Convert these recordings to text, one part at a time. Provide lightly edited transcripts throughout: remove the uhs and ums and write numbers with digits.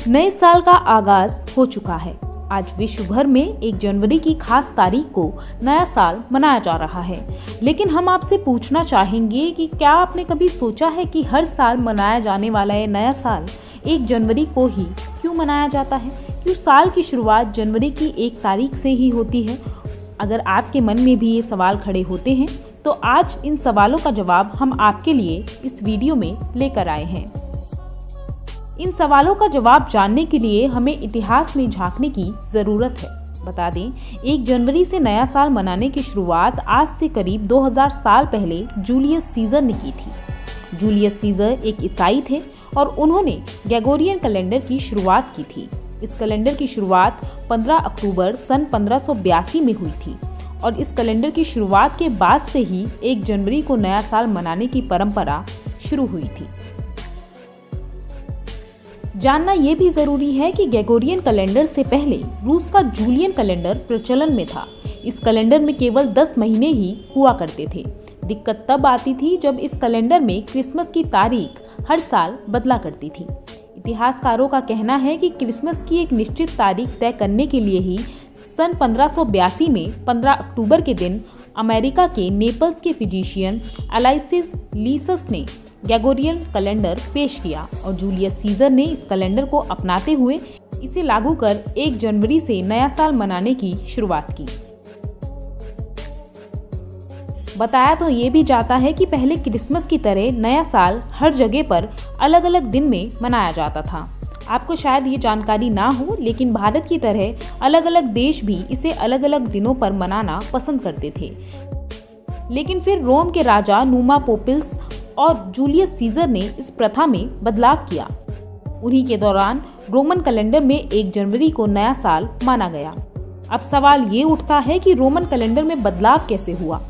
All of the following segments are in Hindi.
नए साल का आगाज हो चुका है। आज विश्व भर में 1 जनवरी की खास तारीख को नया साल मनाया जा रहा है। लेकिन हम आपसे पूछना चाहेंगे कि क्या आपने कभी सोचा है कि हर साल मनाया जाने वाला ये नया साल 1 जनवरी को ही क्यों मनाया जाता है? क्यों साल की शुरुआत जनवरी की 1 तारीख से ही होती है? अगर आपके मन में भी ये सवाल खड़े होते हैं तो आज इन सवालों का जवाब हम आपके लिए इस वीडियो में लेकर आए हैं। इन सवालों का जवाब जानने के लिए हमें इतिहास में झांकने की जरूरत है। बता दें, 1 जनवरी से नया साल मनाने की शुरुआत आज से करीब 2000 साल पहले जूलियस सीजर ने की थी। जूलियस सीजर एक ईसाई थे और उन्होंने ग्रेगोरियन कैलेंडर की शुरुआत की थी। इस कैलेंडर की शुरुआत 15 अक्टूबर सन 1582 में हुई थी और इस कैलेंडर की शुरुआत के बाद से ही 1 जनवरी को नया साल मनाने की परंपरा शुरू हुई थी। जानना यह भी जरूरी है कि ग्रेगोरियन कैलेंडर से पहले रूस का जूलियन कैलेंडर प्रचलन में था। इस कैलेंडर में केवल 10 महीने ही हुआ करते थे। दिक्कत तब आती थी जब इस कैलेंडर में क्रिसमस की तारीख हर साल बदला करती थी। इतिहासकारों का कहना है कि क्रिसमस की एक निश्चित तारीख तय करने के लिए ही सन 1582 में 15 अक्टूबर के दिन अमेरिका के नेपल्स के फिजिशियन अलाइसिस लीसस ने ग्रेगोरियन कैलेंडर पेश किया और जूलियस सीजर ने इस कैलेंडर को अपनाते हुए इसे लागू कर 1 जनवरी से नया साल मनाने की शुरुआत की। बताया तो ये भी जाता है कि पहले क्रिसमस की तरह नया साल हर जगह पर अलग अलग दिन में मनाया जाता था। आपको शायद ये जानकारी ना हो, लेकिन भारत की तरह अलग अलग देश भी इसे अलग अलग दिनों पर मनाना पसंद करते थे। लेकिन फिर रोम के राजा नुमा पोपिल्स और जूलियस सीजर ने इस प्रथा में बदलाव किया। उन्हीं के दौरान रोमन कैलेंडर में 1 जनवरी को नया साल माना गया। अब सवाल ये उठता है कि रोमन कैलेंडर में बदलाव कैसे हुआ?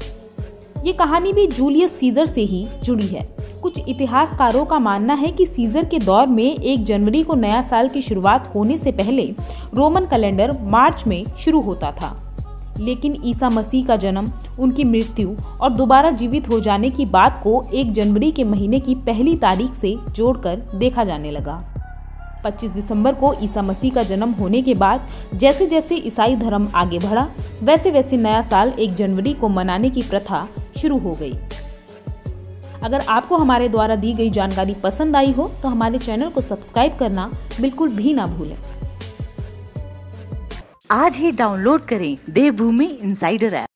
ये कहानी भी जूलियस सीजर से ही जुड़ी है। कुछ इतिहासकारों का मानना है कि सीजर के दौर में 1 जनवरी को नया साल की शुरुआत होने से पहले रोमन कैलेंडर मार्च में शुरू होता था। लेकिन ईसा मसीह का जन्म, उनकी मृत्यु और दोबारा जीवित हो जाने की बात को 1 जनवरी के महीने की पहली तारीख से जोड़कर देखा जाने लगा। 25 दिसंबर को ईसा मसीह का जन्म होने के बाद जैसे जैसे ईसाई धर्म आगे बढ़ा, वैसे वैसे नया साल 1 जनवरी को मनाने की प्रथा शुरू हो गई। अगर आपको हमारे द्वारा दी गई जानकारी पसंद आई हो तो हमारे चैनल को सब्सक्राइब करना बिल्कुल भी ना भूलें। आज ही डाउनलोड करें देवभूमि इनसाइडर ऐप।